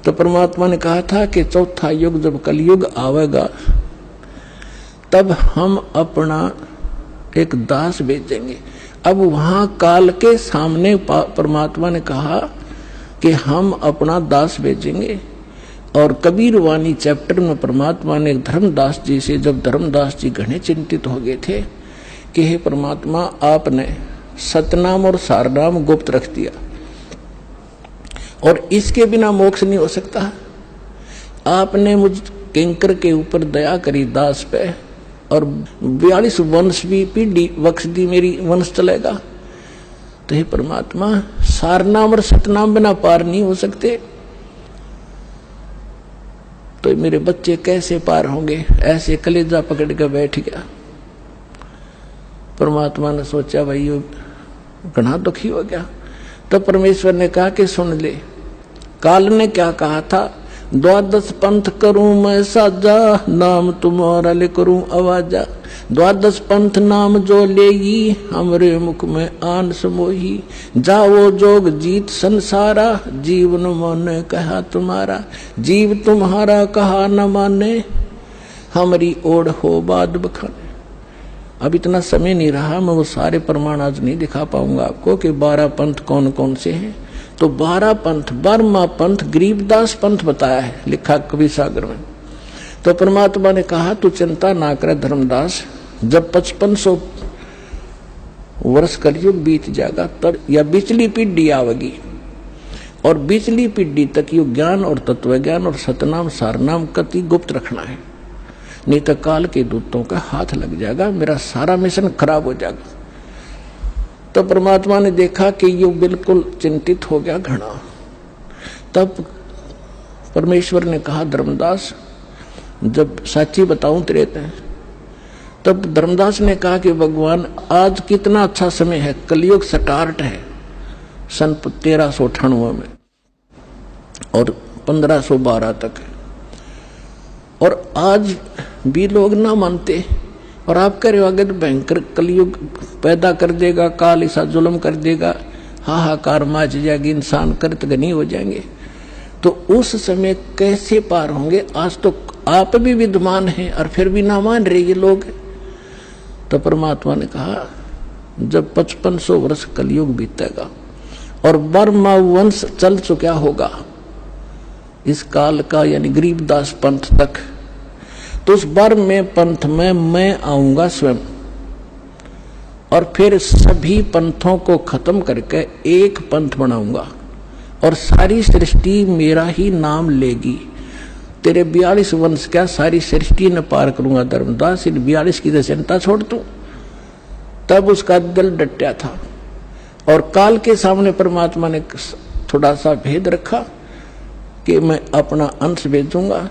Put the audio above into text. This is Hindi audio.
तो परमात्मा ने कहा था कि चौथा युग जब कलयुग आवेगा तब हम अपना एक दास भेजेंगे। अब वहां काल के सामने परमात्मा ने कहा कि हम अपना दास भेजेंगे। और कबीर वाणी चैप्टर में परमात्मा ने धर्मदास जी से, जब धर्मदास जी घने चिंतित हो गए थे कि हे परमात्मा, आपने सतनाम और सारनाम गुप्त रख दिया और इसके बिना मोक्ष नहीं हो सकता। आपने मुझ किंकर के ऊपर दया करी दास पे और 42 वंश भी पीढ़ी बख्श दी, मेरी वंश चलेगा। तो हे परमात्मा, सारनाम और सतनाम बिना पार नहीं हो सकते, तो मेरे बच्चे कैसे पार होंगे? ऐसे कलेजा पकड़ के बैठ गया। परमात्मा ने सोचा भाई ये घना दुखी हो गया। तो परमेश्वर ने कहा कि सुन ले, काल ने क्या कहा था, 12 पंथ करूं मैं साजा, नाम तुम्हारा ले करूं आवाजा। 12 पंथ नाम जो लेगी, हमरे मुख में आन समोही। जाओ जोग जीत संसारा, जीवन माने कहा तुम्हारा। जीव तुम्हारा कहा न माने, हमारी ओढ़ हो बाद बखाने। अब इतना समय नहीं रहा, मैं वो सारे प्रमाण आज नहीं दिखा पाऊंगा आपको कि 12 पंथ कौन कौन से हैं। तो 12 पंथ, 12वां पंथ गरीबदास पंथ बताया है, लिखा कवि सागर में। तो परमात्मा ने कहा तू चिंता ना करे धर्मदास, जब 5500 वर्ष कलयुग बीत जाएगा तब या बिचली पीढ़ी आवेगी, और बिचली पीढ़ी तक यो ज्ञान और तत्व ज्ञान और सतनाम सारनाम कति गुप्त रखना है, नहीं तो काल के दूतों का हाथ लग जाएगा, मेरा सारा मिशन खराब हो जाएगा। तो परमात्मा ने देखा कि ये बिल्कुल चिंतित हो गया घना। तब परमेश्वर ने कहा धर्मदास, जब साची बताऊं तेरे ते, तब धर्मदास ने कहा कि भगवान आज कितना अच्छा समय है, कलयुग स्टार्ट है सन 1398 में और 1512 तक है, और आज भी लोग ना मानते, और आप कह रहे हो आगे तो भयंकर कलयुग पैदा कर देगा, काल ऐसा जुल्म कर देगा, हाहाकार मच जाएगी, इंसान कृतघ्नी हो जाएंगे। तो उस समय कैसे पार होंगे? आज तो आप भी विद्वान हैं और फिर भी ना मान रहे ये लोग। तो परमात्मा ने कहा जब 5500 वर्ष कलयुग बीतेगा और 12वां वंश चल चुका होगा इस काल का, यानी गरीबदास पंथ तक, तो उस 12वें पंथ में मैं आऊंगा स्वयं, और फिर सभी पंथों को खत्म करके एक पंथ बनाऊंगा और सारी सृष्टि मेरा ही नाम लेगी। तेरे 42 वंश क्या सारी सृष्टि ने पार करूंगा धर्मदास, इन 42 की चिंता छोड़ तू। तब उसका दिल डटा था, और काल के सामने परमात्मा ने थोड़ा सा भेद रखा कि मैं अपना अंश भेजूंगा